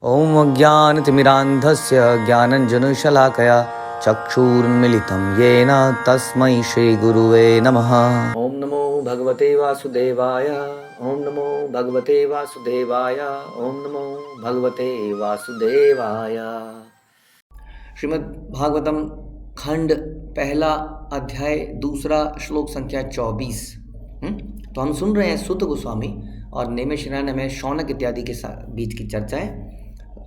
ॐ अज्ञानतिमिरान्धस्य ज्ञानञ्जनशलाकया चक्षुरुन्मिलितं येन तस्मै श्रीगुरुवे नमः। ॐ नमो भगवते वासुदेवाय। ॐ नमो भगवते वासुदेवाय। ॐ नमो भगवते वासुदेवाय। श्रीमद् भागवतम खंड पहला अध्याय दूसरा श्लोक संख्या 24। तो हम सुन रहे हैं सुत गोस्वामी और नेमिषारण्य में शौनक इत्यादि के बीच की चर्चा है।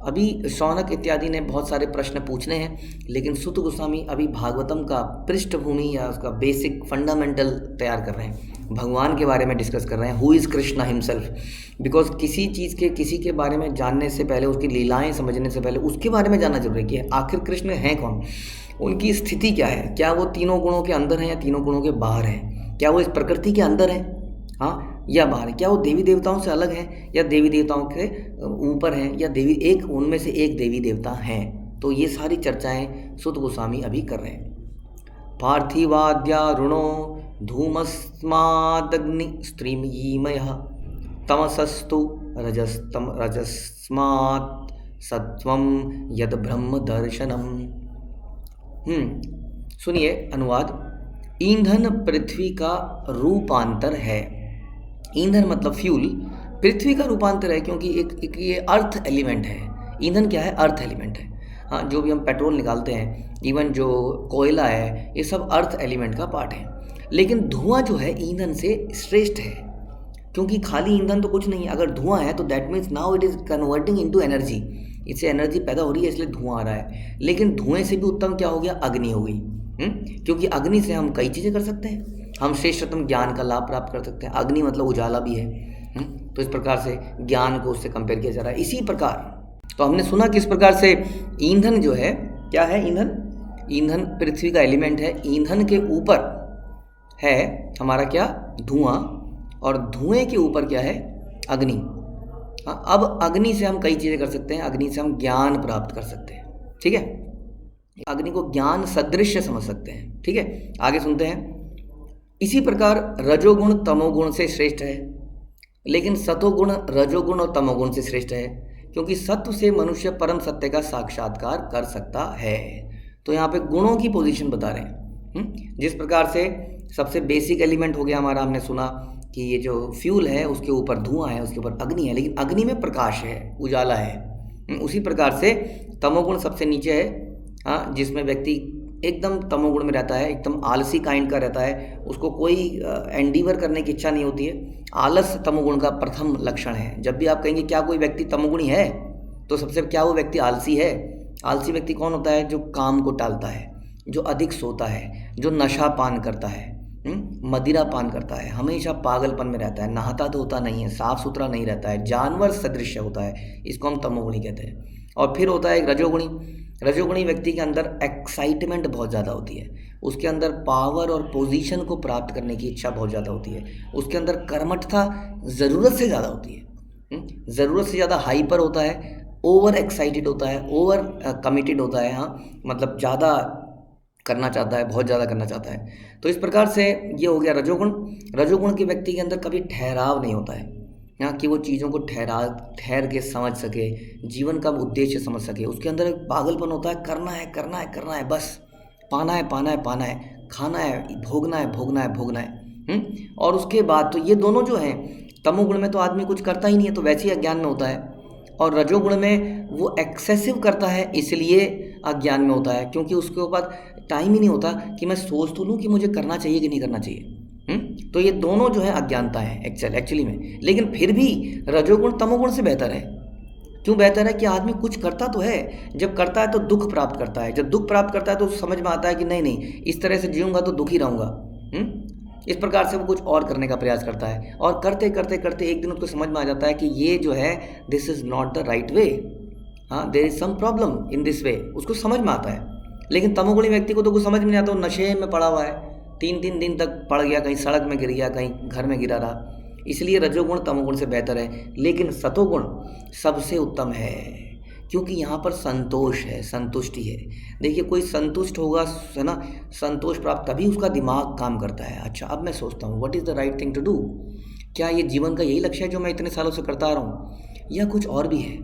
अभी शौनक इत्यादि ने बहुत सारे प्रश्न पूछने हैं, लेकिन सुत गोस्वामी अभी भागवतम का पृष्ठभूमि या उसका बेसिक फंडामेंटल तैयार कर रहे हैं, भगवान के बारे में डिस्कस कर रहे हैं। Who is Krishna himself. Because किसी चीज़ के किसी के बारे में जानने से पहले, उसकी लीलाएं समझने से पहले उसके बारे में जानना जरूरी है कि आखिर कृष्ण हैं कौन, उनकी स्थिति क्या है, क्या वो तीनों गुणों के अंदर हैं या तीनों गुणों के बाहर हैं, क्या वो इस प्रकृति के अंदर हैं हाँ या बाहर है, क्या वो देवी देवताओं से अलग हैं या देवी देवताओं के ऊपर हैं या देवी एक उनमें से एक देवी देवता हैं। तो ये सारी चर्चाएं सुत गोस्वामी अभी कर रहे हैं। पार्थिवाद्या ऋणो धूमस्मादग्नि स्त्रीमयः तमसस्तु रजस्मात् सत्वं यद ब्रह्म दर्शनम। सुनिए अनुवाद। ईंधन पृथ्वी का रूपांतर है। ईंधन मतलब फ्यूल पृथ्वी का रूपांतर है, क्योंकि एक ये अर्थ एलिमेंट है। ईंधन क्या है? अर्थ एलिमेंट है। हाँ, जो भी हम पेट्रोल निकालते हैं, इवन जो कोयला है, ये सब अर्थ एलिमेंट का पार्ट है। लेकिन धुआं जो है ईंधन से श्रेष्ठ है, क्योंकि खाली ईंधन तो कुछ नहीं है। अगर धुआं है तो that means now it is converting into energy. इससे एनर्जी पैदा हो रही है, इसलिए धुआं आ रहा है। लेकिन धुएं से भी उत्तम क्या हो गया? अग्नि हो गई। क्योंकि अग्नि से हम कई चीज़ें कर सकते हैं। हम श्रेष्ठतम ज्ञान का लाभ प्राप्त कर सकते हैं। अग्नि मतलब उजाला भी है। तो इस प्रकार से ज्ञान को उससे कंपेयर किया जा रहा है। इसी प्रकार तो हमने सुना कि इस प्रकार से ईंधन जो है, क्या है ईंधन? ईंधन पृथ्वी का एलिमेंट है। ईंधन के ऊपर है हमारा क्या? धुआं। और धुएं के ऊपर क्या है? अग्नि। अब अग्नि से हम कई चीज़ें कर सकते हैं। अग्नि से हम ज्ञान प्राप्त कर सकते हैं। ठीक है, अग्नि को ज्ञान सदृश समझ सकते हैं। ठीक है, आगे सुनते हैं। इसी प्रकार रजोगुण तमोगुण से श्रेष्ठ है, लेकिन सतोगुण रजोगुण और तमोगुण से श्रेष्ठ है, क्योंकि सत्व से मनुष्य परम सत्य का साक्षात्कार कर सकता है। तो यहाँ पे गुणों की पोजीशन बता रहे हैं। जिस प्रकार से सबसे बेसिक एलिमेंट हो गया हमारा, हमने सुना कि ये जो फ्यूल है उसके ऊपर धुआं है, उसके ऊपर अग्नि है, लेकिन अग्नि में प्रकाश है, उजाला है। उसी प्रकार से तमोगुण सबसे नीचे है। हाँ, जिसमें व्यक्ति एकदम तमोगुण में रहता है, एकदम आलसी काइंड का रहता है, उसको कोई एंडीवर करने की इच्छा नहीं होती है। आलस तमोगुण का प्रथम लक्षण है। जब भी आप कहेंगे क्या कोई व्यक्ति तमोगुणी है, तो सबसे क्या वो व्यक्ति आलसी है? आलसी व्यक्ति कौन होता है? जो काम को टालता है, जो अधिक सोता है, जो नशा पान करता है, मदिरा पान करता है, हमेशा पागलपन में रहता है, नहाता धोता नहीं है, साफ सुथरा नहीं रहता है, जानवर सदृश होता है, इसको हम तमोगुणी कहते हैं। और फिर होता है एक रजोगुणी। रजोगुणी व्यक्ति के अंदर एक्साइटमेंट बहुत ज़्यादा होती है, उसके अंदर पावर और पोजीशन को प्राप्त करने की इच्छा बहुत ज़्यादा होती है, उसके अंदर कर्मठता ज़रूरत से ज़्यादा होती है, ज़रूरत से ज़्यादा हाइपर होता है, ओवर एक्साइटेड होता है, ओवर कमिटेड होता है। हाँ, मतलब ज़्यादा करना चाहता है, बहुत ज़्यादा करना चाहता है। तो इस प्रकार से ये हो गया रजोगुण। रजोगुण के व्यक्ति के अंदर कभी ठहराव नहीं होता है, यहाँ कि वो चीज़ों को ठहर के समझ सके, जीवन का उद्देश्य समझ सके। उसके अंदर एक पागलपन होता है, करना है करना है करना है, बस पाना है पाना है पाना है, खाना है, भोगना है भोगना है भोगना है। और उसके बाद तो ये दोनों जो हैं, तमोगुण में तो आदमी कुछ करता ही नहीं है, तो वैसे ही अज्ञान में होता है। और रजोगुण में वो एक्सेसिव करता है, इसलिए अज्ञान में होता है, क्योंकि उसके ऊपर टाइम ही नहीं होता कि मैं सोच तो लूँ कि मुझे करना चाहिए कि नहीं करना चाहिए। तो ये दोनों जो है अज्ञानता है एक्चुअली में। लेकिन फिर भी रजोगुण तमोगुण से बेहतर है। क्यों बेहतर है? कि आदमी कुछ करता तो है, जब करता है तो दुख प्राप्त करता है, जब दुख प्राप्त करता है तो समझ में आता है कि नहीं नहीं, इस तरह से जीऊँगा तो दुखी रहूँगा। इस प्रकार से वो कुछ और करने का प्रयास करता है, और करते करते करते एक दिन उसको समझ में आ जाता है कि ये जो है this is not the right way. हाँ, there is some problem in this way, उसको समझ में आता है। लेकिन तमोगुणी व्यक्ति को तो कुछ समझ में नहीं आता, वो नशे में पड़ा हुआ है, 3-3 दिन तक पड़ गया, कहीं सड़क में गिर गया, कहीं घर में गिरा रहा। इसलिए रजोगुण तमोगुण से बेहतर है। लेकिन सतोगुण सबसे उत्तम है, क्योंकि यहाँ पर संतोष है, संतुष्टि है। देखिए, कोई संतुष्ट होगा, है ना, संतोष प्राप्त, तभी उसका दिमाग काम करता है। अच्छा, अब मैं सोचता हूँ what is the right thing to do. क्या ये जीवन का यही लक्ष्य है जो मैं इतने सालों से करता आ रहा हूँ, या कुछ और भी है?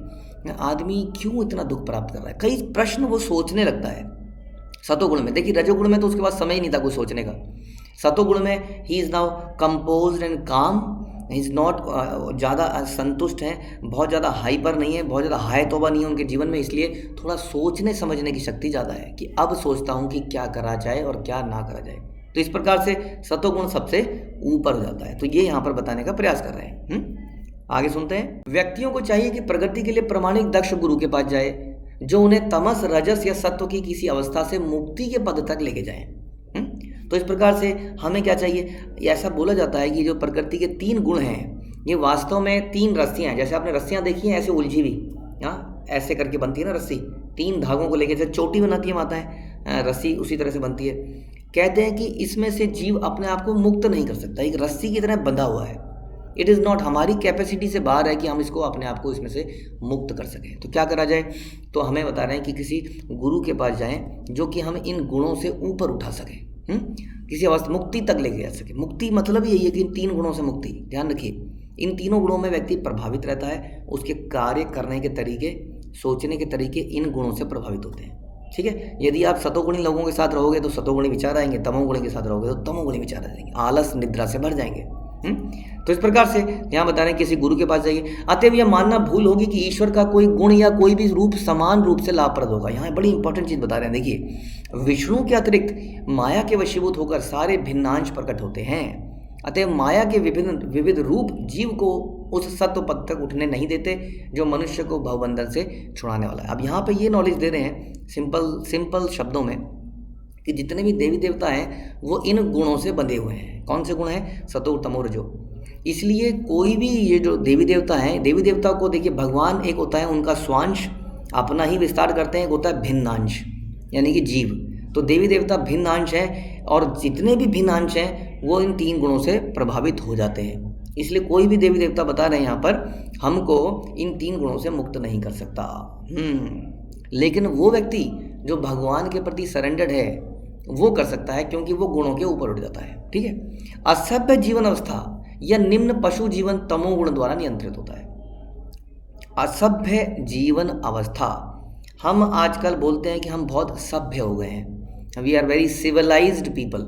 आदमी क्यों इतना दुख प्राप्त कर रहा है, कई प्रश्न वो सोचने लगता है। सतोगुण में देखिए, रजोगुण में तो उसके पास समय ही नहीं था कुछ सोचने का। सतोगुण में he is now composed and काम, ही इज़ नॉट ज़्यादा संतुष्ट हैं, बहुत ज़्यादा हाइपर नहीं है, बहुत ज़्यादा हाई तौबा नहीं है उनके जीवन में, इसलिए थोड़ा सोचने समझने की शक्ति ज़्यादा है कि अब सोचता हूँ कि क्या करा जाए और क्या ना करा जाए। तो इस प्रकार से सतोगुण सबसे ऊपर हो जाता है। तो ये यहाँ पर बताने का प्रयास कर रहे हैं। आगे सुनते हैं। व्यक्तियों को चाहिए कि प्रगति के लिए प्रामाणिक दक्ष गुरु के पास जाए, जो उन्हें तमस, रजस या सत्व की किसी अवस्था से मुक्ति के पद तक लेके जाए। तो इस प्रकार से हमें क्या चाहिए, ऐसा बोला जाता है कि जो प्रकृति के 3 गुण हैं, ये वास्तव में 3 रस्सियाँ हैं। जैसे आपने रस्सियाँ देखी हैं ऐसे उलझी हुई, हाँ ऐसे करके बनती है ना रस्सी, 3 धागों को लेके जैसे चोटी बनाती है माताएं, रस्सी उसी तरह से बनती है। कहते हैं कि इसमें से जीव अपने आप को मुक्त नहीं कर सकता, एक रस्सी की तरह बंधा हुआ है। इट इज़ नॉट, हमारी कैपेसिटी से बाहर है कि हम इसको अपने आप को इसमें से मुक्त कर सकें। तो क्या करा जाए, तो हमें बता रहे हैं कि किसी गुरु के पास जाएं जो कि हम इन गुणों से ऊपर उठा सकें, किसी अवस्था मुक्ति तक लेके जा सके। मुक्ति मतलब यही है कि इन 3 गुणों से मुक्ति। ध्यान रखिए, इन तीनों गुणों में व्यक्ति प्रभावित रहता है, उसके कार्य करने के तरीके, सोचने के तरीके इन गुणों से प्रभावित होते हैं। ठीक है, यदि आप सतोगुणी लोगों के साथ रहोगे तो सतोगुणी विचार आएंगे, तमोगुणी के साथ रहोगे तो तमोगुणी विचार आएंगे, आलस निद्रा से भर जाएंगे। तो इस प्रकार से यहाँ बता रहे हैं किसी गुरु के पास जाइए। अतएव यह मानना भूल होगी कि ईश्वर का कोई गुण या कोई भी रूप समान रूप से लाभप्रद होगा। यहाँ बड़ी इंपॉर्टेंट चीज़ बता रहे हैं। देखिए, विष्णु के अतिरिक्त माया के वशीभूत होकर सारे भिन्नांश प्रकट होते हैं। अतएव माया के विविध रूप जीव को उस सत्व पद तक उठने नहीं देते जो मनुष्य को भवबंधन से छुड़ाने वाला है। अब यहाँ पे ये नॉलेज दे रहे हैं सिंपल शब्दों में कि जितने भी देवी देवता हैं वो इन गुणों से बंधे हुए हैं। कौन से गुण हैं? सतो, तमो, रजो। इसलिए कोई भी ये जो देवी देवता हैं, देवी देवता को देखिए, भगवान एक होता है उनका स्वांश, अपना ही विस्तार करते हैं, एक होता है भिन्नांश यानी कि जीव। तो देवी देवता भिन्नांश हैं और जितने भी भिन्नांश हैं वो इन 3 गुणों से प्रभावित हो जाते हैं। इसलिए कोई भी देवी देवता बता रहे हैं यहाँ पर हमको इन 3 गुणों से मुक्त नहीं कर सकता। लेकिन वो व्यक्ति जो भगवान के प्रति सरेंडर्ड है वो कर सकता है, क्योंकि वो गुणों के ऊपर उठ जाता है। ठीक है। असभ्य जीवन अवस्था या निम्न पशु जीवन तमोगुण द्वारा नियंत्रित होता है। असभ्य जीवन अवस्था, हम आजकल बोलते हैं कि हम बहुत सभ्य हो गए हैं, we are very civilised people.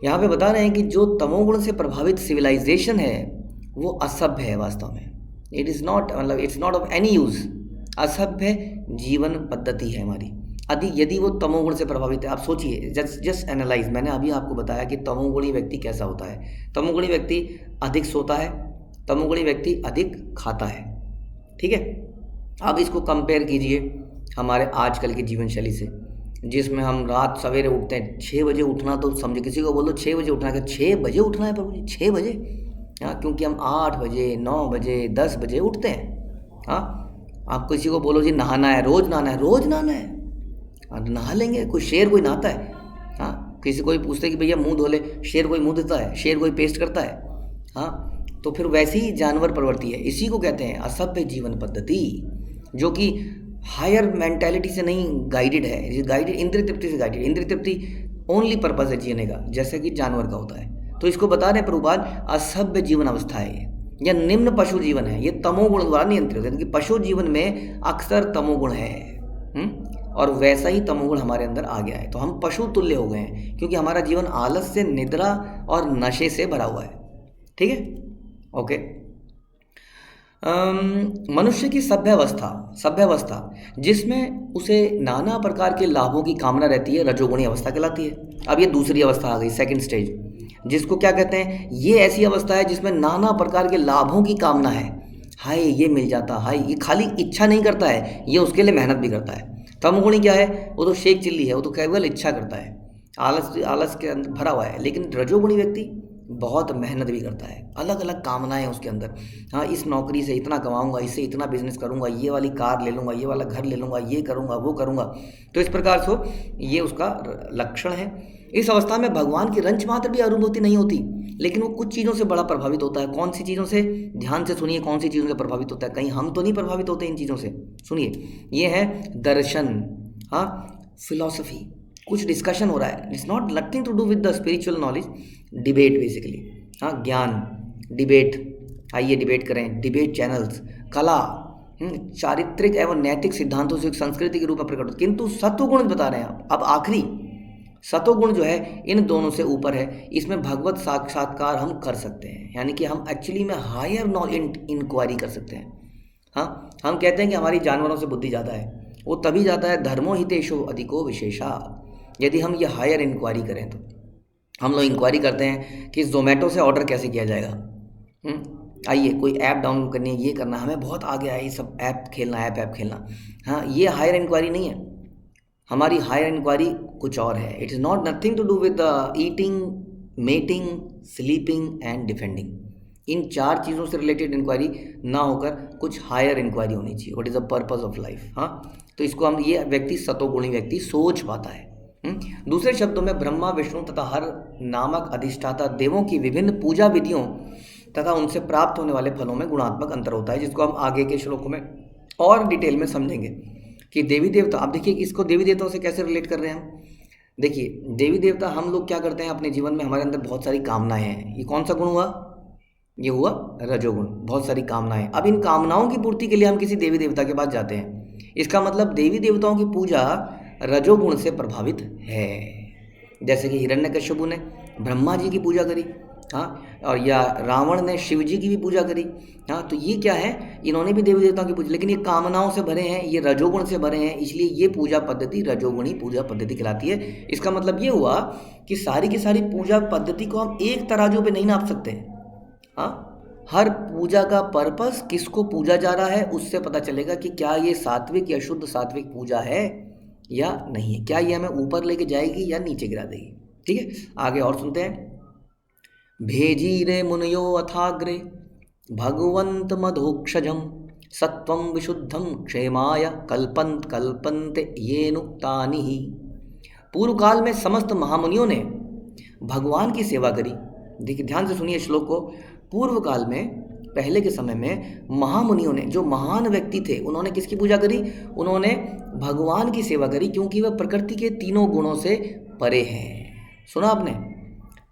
यहाँ पे बता रहे हैं कि जो तमोगुण से प्रभावित सिविलाइजेशन है वो असभ्य है वास्तव में। इट इज़ नॉट, मतलब it's not of any use. असभ्य जीवन पद्धति है हमारी। यदि वो तमोगुण से प्रभावित है, आप सोचिए, जस्ट एनालाइज। मैंने अभी आपको बताया कि तमोगुणी व्यक्ति कैसा होता है। तमोगुणी व्यक्ति अधिक सोता है, तमोगुणी व्यक्ति अधिक खाता है। ठीक है। अब इसको कंपेयर कीजिए हमारे आजकल की जीवन शैली से, जिसमें हम रात सवेरे उठते हैं 6 बजे उठना, तो समझे किसी को बोलो 6 बजे उठना है, 6 बजे उठना है प्रभु जी, 6 बजे। हाँ, क्योंकि हम 8 बजे 9 बजे 10 बजे उठते हैं। हाँ, आप किसी को बोलो जी नहाना है, रोज़ नहाना है, रोज़ नहाना है, नहा लेंगे। कोई शेर कोई नहाता है? हाँ, किसी कोई पूछते कि भैया मुंह धो ले, शेर कोई मुंह देता है? शेर कोई पेस्ट करता है? हाँ, तो फिर वैसी ही जानवर प्रवृत्ति है। इसी को कहते हैं असभ्य जीवन पद्धति, जो कि हायर मेंटालिटी से नहीं गाइडेड है, गाइडेड इंद्रिय तृप्ति से गाइडेड। इंद्रिय तृप्ति ओनली पर्पस है जीने का, जैसे कि जानवर का होता है। तो इसको बता रहे प्रभुपाद, असभ्य जीवन अवस्था है या निम्न पशु जीवन है, ये तमोगुण द्वारा नियंत्रित है। क्योंकि पशु जीवन में अक्सर तमोगुण है, और वैसा ही तमोगुण हमारे अंदर आ गया है। तो हम पशु तुल्य हो गए हैं, क्योंकि हमारा जीवन आलस से, निद्रा और नशे से भरा हुआ है। ठीक है, ओके। मनुष्य की सभ्य अवस्था जिसमें उसे नाना प्रकार के लाभों की कामना रहती है, रजोगुणी अवस्था कहलाती है। अब ये दूसरी अवस्था आ गई, सेकंड स्टेज, जिसको क्या कहते हैं? ये ऐसी अवस्था है जिसमें नाना प्रकार के लाभों की कामना है। हाय ये मिल जाता, हाय ये, खाली इच्छा नहीं करता है, ये उसके लिए मेहनत भी करता है। तमोगुणी क्या है? वो तो शेख चिल्ली है, वो तो केवल इच्छा करता है, आलस के अंदर भरा हुआ है। लेकिन रजोगुणी व्यक्ति बहुत मेहनत भी करता है, अलग अलग कामनाएं उसके अंदर। हाँ, इस नौकरी से इतना कमाऊंगा, इससे इतना बिजनेस करूंगा, ये वाली कार ले लूँगा, ये वाला घर ले लूँगा, ये करूँगा, वो करूँगा। तो इस प्रकार से ये उसका लक्षण है। इस अवस्था में भगवान की रंच मात्र भी अनुभूति नहीं होती, लेकिन वो कुछ चीज़ों से बड़ा प्रभावित होता है। कौन सी चीज़ों से? ध्यान से सुनिए, कौन सी चीज़ों से प्रभावित होता है। कहीं हम तो नहीं प्रभावित होते इन चीज़ों से? सुनिए, ये है दर्शन, हाँ, फिलॉसफी, कुछ डिस्कशन हो रहा है। It's not nothing to do with the spiritual knowledge, debate basically. हाँ, ज्ञान, डिबेट, आइए डिबेट करें, डिबेट चैनल्स, कला, चारित्रिक एवं नैतिक सिद्धांतों से एक संस्कृति के रूप में प्रकट होती है। किंतु सत्वगुण बता रहे हैं अब आखिरी सत्वगुण जो है इन दोनों से ऊपर है, इसमें भगवत साक्षात्कार हम कर सकते हैं, यानी कि हम एक्चुअली में हायर नॉलेज इंक्वायरी कर सकते हैं। हाँ, हम कहते हैं कि हमारी जानवरों से बुद्धि ज़्यादा है, वो तभी जाता है धर्मो हितेशो अधिको विशेषा, यदि हम ये हायर इंक्वायरी करें। तो हम लोग इंक्वायरी करते हैं कि जोमेटो से ऑर्डर कैसे किया जाएगा, आइए कोई ऐप डाउनलोड करनी है, ये करना, हमें बहुत आगे आए, ये सब ऐप खेलना, ऐप खेलना। हाँ, ये हायर इंक्वायरी नहीं है, हमारी हायर इंक्वायरी कुछ और है। It is not nothing to do with eating, mating, sleeping and defending. इन 4 चीज़ों से रिलेटेड इंक्वायरी ना होकर कुछ हायर इंक्वायरी होनी चाहिए। What is the purpose of life. हाँ, तो इसको हम, ये व्यक्ति सतोगुणी व्यक्ति सोच पाता है। दूसरे शब्दों में ब्रह्मा, विष्णु तथा हर नामक अधिष्ठाता देवों की विभिन्न पूजा विधियों तथा उनसे प्राप्त होने वाले फलों में गुणात्मक अंतर होता है, जिसको हम आगे के श्लोकों में और डिटेल में समझेंगे कि देवी देवता। आप देखिए इसको देवी देवताओं से कैसे रिलेट कर रहे हैं हम। देखिए देवी देवता, हम लोग क्या करते हैं अपने जीवन में, हमारे अंदर बहुत सारी कामनाएं हैं। ये कौन सा गुण हुआ? ये हुआ रजोगुण। बहुत सारी कामनाएं, अब इन कामनाओं की पूर्ति के लिए हम किसी देवी देवता के पास जाते हैं। इसका मतलब देवी देवताओं की पूजा रजोगुण से प्रभावित है। जैसे कि हिरण्यकश्यपु ने ब्रह्मा जी की पूजा करी, हाँ, और या रावण ने शिव जी की भी पूजा करी। हाँ, तो ये क्या है, इन्होंने भी देवी देवताओं की पूजा, लेकिन ये कामनाओं से भरे हैं, ये रजोगुण से भरे हैं, इसलिए ये पूजा पद्धति रजोगुणी पूजा पद्धति कहलाती है। इसका मतलब ये हुआ कि सारी की सारी पूजा पद्धति को हम एक तराजू पे नहीं नाप सकते। हाँ, हर पूजा का पर्पस, किसको पूजा जा रहा है, उससे पता चलेगा कि क्या ये सात्विक या शुद्ध सात्विक पूजा है या नहीं है, क्या ये हमें ऊपर लेके जाएगी या नीचे गिरा देगी। ठीक है, आगे और सुनते हैं। भेजी रे मुनयो अथाग्रे भगवंत मधोक्षजम सत्वं विशुद्धम क्षेमाय कल्पंत कल्पन्ते ये नुक्तानि ही। पूर्व काल में समस्त महामुनियों ने भगवान की सेवा करी। देखिए ध्यान से सुनिए श्लोक को। पूर्व काल में, पहले के समय में महामुनियों ने, जो महान व्यक्ति थे, उन्होंने किसकी पूजा करी? उन्होंने भगवान की सेवा करी, क्योंकि वह प्रकृति के तीनों गुणों से परे हैं। सुना आपने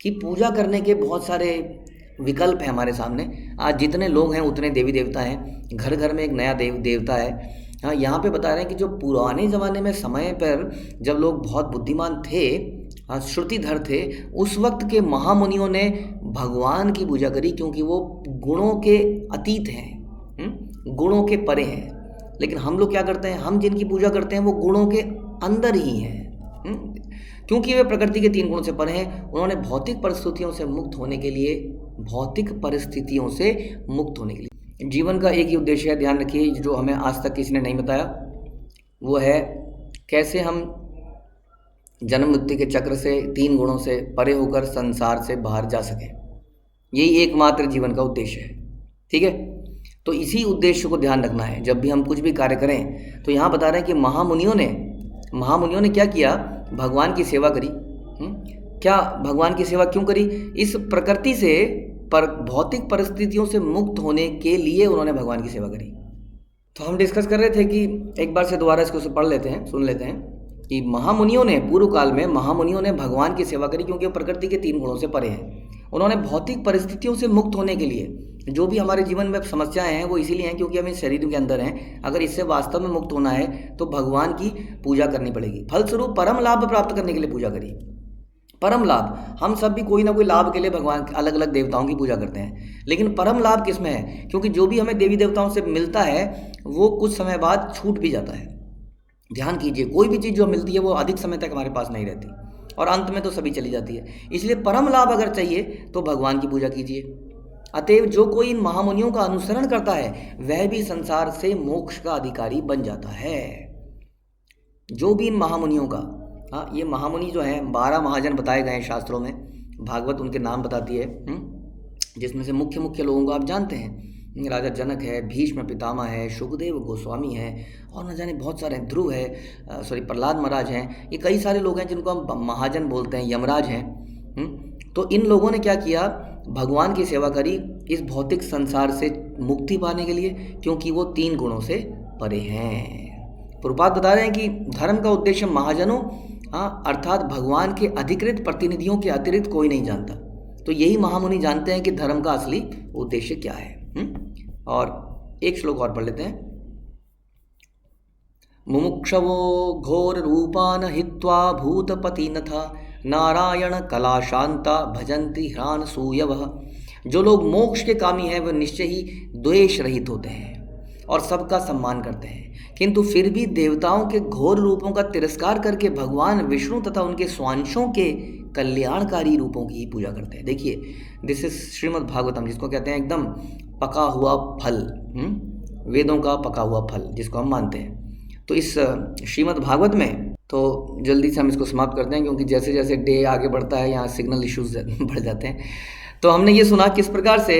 कि पूजा करने के बहुत सारे विकल्प हैं हमारे सामने। आज जितने लोग हैं उतने देवी देवता हैं, घर घर में एक नया देवता है। हाँ, यहाँ पे बता रहे हैं कि जो पुराने ज़माने में समय पर जब लोग बहुत बुद्धिमान थे, श्रुतिधर थे, उस वक्त के महामुनियों ने भगवान की पूजा करी, क्योंकि वो गुणों के अतीत हैं, गुणों के परे हैं। लेकिन हम लोग क्या करते हैं, हम जिनकी पूजा करते हैं वो गुणों के अंदर ही हैं, क्योंकि वे प्रकृति के 3 गुणों से परे हैं। उन्होंने भौतिक परिस्थितियों से मुक्त होने के लिए, जीवन का एक ही उद्देश्य है, ध्यान रखिए, जो हमें आज तक किसी ने नहीं बताया, वो है कैसे हम जन्म मृत्यु के चक्र से, 3 गुणों से परे होकर संसार से बाहर जा सकें। यही एकमात्र जीवन का उद्देश्य है। ठीक है, तो इसी उद्देश्य को ध्यान रखना है जब भी हम कुछ भी कार्य करें। तो यहाँ बता रहे हैं कि महामुनियों ने क्या किया? भगवान की सेवा करी। क्या भगवान की सेवा क्यों करी? इस प्रकृति से, भौतिक परिस्थितियों से मुक्त होने के लिए उन्होंने भगवान की सेवा करी। तो हम डिस्कस कर रहे थे कि एक बार से दोबारा इसको पढ़ लेते हैं, सुन लेते हैं कि महामुनियों ने, पूर्व काल में महामुनियों ने भगवान की सेवा करी, क्योंकि वो प्रकृति के 3 गुणों से परे हैं। उन्होंने भौतिक परिस्थितियों से मुक्त होने के लिए, जो भी हमारे जीवन में समस्याएं हैं वो इसीलिए हैं क्योंकि हम इस शरीर के अंदर हैं। अगर इससे वास्तव में मुक्त होना है तो भगवान की पूजा करनी पड़ेगी। फलस्वरूप परम लाभ प्राप्त करने के लिए पूजा करी। परम लाभ, हम सब भी कोई ना कोई लाभ के लिए भगवान, अलग अलग देवताओं की पूजा करते हैं, लेकिन परम लाभ किस में है? क्योंकि जो भी हमें देवी देवताओं से मिलता है वो कुछ समय बाद छूट भी जाता है। ध्यान कीजिए, कोई भी चीज़ जो मिलती है वो अधिक समय तक हमारे पास नहीं रहती, और अंत में तो सभी चली जाती है। इसलिए परम लाभ अगर चाहिए तो भगवान की पूजा कीजिए। अतएव जो कोई इन महामुनियों का अनुसरण करता है वह भी संसार से मोक्ष का अधिकारी बन जाता है। जो भी इन महामुनियों का, हाँ, ये महामुनि जो हैं 12 महाजन बताए गए हैं शास्त्रों में, भागवत उनके नाम बताती है, जिसमें से मुख्य मुख्य लोगों को आप जानते हैं। राजा जनक है, भीष्म पितामह है, शुकदेव गोस्वामी है, और न जाने बहुत सारे हैं, ध्रुव है, प्रहलाद महाराज हैं। ये कई सारे लोग हैं जिनको हम महाजन बोलते हैं, यमराज हैं। तो इन लोगों ने क्या किया? भगवान की सेवा करी इस भौतिक संसार से मुक्ति पाने के लिए, क्योंकि वो 3 गुणों से परे हैं। प्रभुपाद बता रहे हैं कि धर्म का उद्देश्य महाजनों, हाँ, अर्थात भगवान के अधिकृत प्रतिनिधियों के अतिरिक्त कोई नहीं जानता। तो यही महामुनि जानते हैं कि धर्म का असली उद्देश्य क्या है। और एक श्लोक और पढ़ लेते हैं। मुमुक्षवो घोर रूपान हित्वा भूतपतिनथ नारायण कलाशांता भजन्ति ह्रान सूयवः। जो लोग मोक्ष के कामी हैं वह निश्चय ही द्वेष रहित होते हैं और सबका सम्मान करते हैं, किंतु फिर भी देवताओं के घोर रूपों का तिरस्कार करके भगवान विष्णु तथा उनके स्वांशों के कल्याणकारी रूपों की ही पूजा करते हैं। देखिए, दिस इज श्रीमद् भागवतम, जिसको कहते हैं एकदम पका हुआ फल, वेदों का पका हुआ फल जिसको हम मानते हैं। तो इस श्रीमद् भागवत में तो जल्दी से हम इसको समाप्त करते हैं, क्योंकि जैसे जैसे डे आगे बढ़ता है यहाँ सिग्नल इश्यूज बढ़ जाते हैं। तो हमने ये सुना किस प्रकार से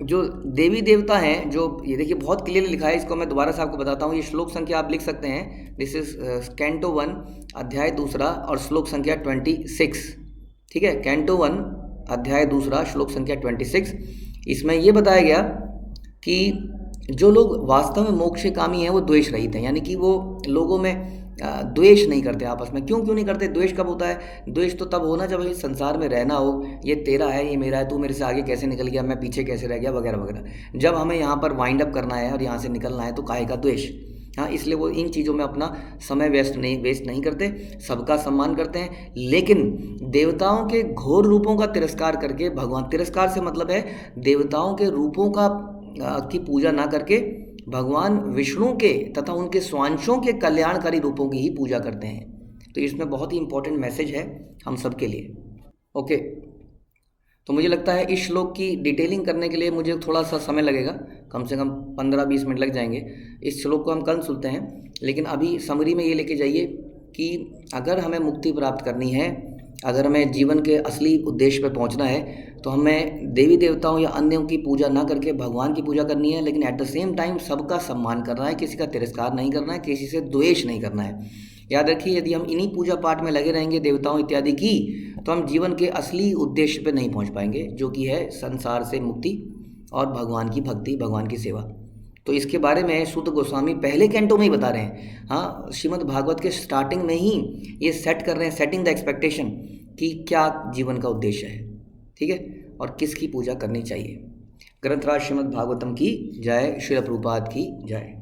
जो देवी देवता हैं, जो ये देखिए बहुत क्लियरली लिखा है, इसको मैं दोबारा से आपको बताता हूँ। ये श्लोक संख्या आप लिख सकते हैं, दिस इज कैंटो 1 अध्याय 2 और श्लोक संख्या 26, ठीक है। कैंटो 1 अध्याय 2 श्लोक संख्या 26। इसमें ये बताया गया कि जो लोग वास्तव में मोक्ष कामी हैं वो द्वेष रहित हैं, यानी कि वो लोगों में द्वेष नहीं करते आपस में। क्यों नहीं करते? द्वेष कब होता है? द्वेष तो तब होना जब इस संसार में रहना हो, ये तेरा है, ये मेरा है, तू मेरे से आगे कैसे निकल गया, मैं पीछे कैसे रह गया, वगैरह वगैरह। जब हमें यहाँ पर वाइंड अप करना है और यहाँ से निकलना है तो काहे का द्वेष? हाँ, इसलिए वो इन चीज़ों में अपना समय वेस्ट नहीं करते, सबका सम्मान करते हैं। लेकिन देवताओं के घोर रूपों का तिरस्कार करके भगवान, तिरस्कार से मतलब है देवताओं के रूपों की पूजा ना करके भगवान विष्णु के तथा उनके स्वांशों के कल्याणकारी रूपों की ही पूजा करते हैं। तो इसमें बहुत ही इंपॉर्टेंट मैसेज है हम सब के लिए। ओके, तो मुझे लगता है इस श्लोक की डिटेलिंग करने के लिए मुझे थोड़ा सा समय लगेगा, कम से कम 15-20 मिनट लग जाएंगे। इस श्लोक को हम कल सुनते हैं, लेकिन अभी समरी में ये लेके जाइए कि अगर हमें मुक्ति प्राप्त करनी है, अगर हमें जीवन के असली उद्देश्य पर पहुंचना है, तो हमें देवी देवताओं या अन्यों की पूजा ना करके भगवान की पूजा करनी है। लेकिन एट द सेम टाइम सबका सम्मान करना है, किसी का तिरस्कार नहीं करना है, किसी से द्वेष नहीं करना है। याद रखिए, यदि हम इन्हीं पूजा पाठ में लगे रहेंगे देवताओं इत्यादि की, तो हम जीवन के असली उद्देश्य पे नहीं पहुंच पाएंगे, जो कि है संसार से मुक्ति और भगवान की भक्ति, भगवान की सेवा। तो इसके बारे में सूत गोस्वामी पहले कैंटो में ही बता रहे हैं। हाँ, श्रीमद् भागवत के स्टार्टिंग में ही ये सेट कर रहे हैं, सेटिंग द एक्सपेक्टेशन कि क्या जीवन का उद्देश्य है, ठीक है, और किसकी पूजा करनी चाहिए। ग्रंथराज श्रीमद् भागवतम की जय, श्रील प्रभुपाद की जय।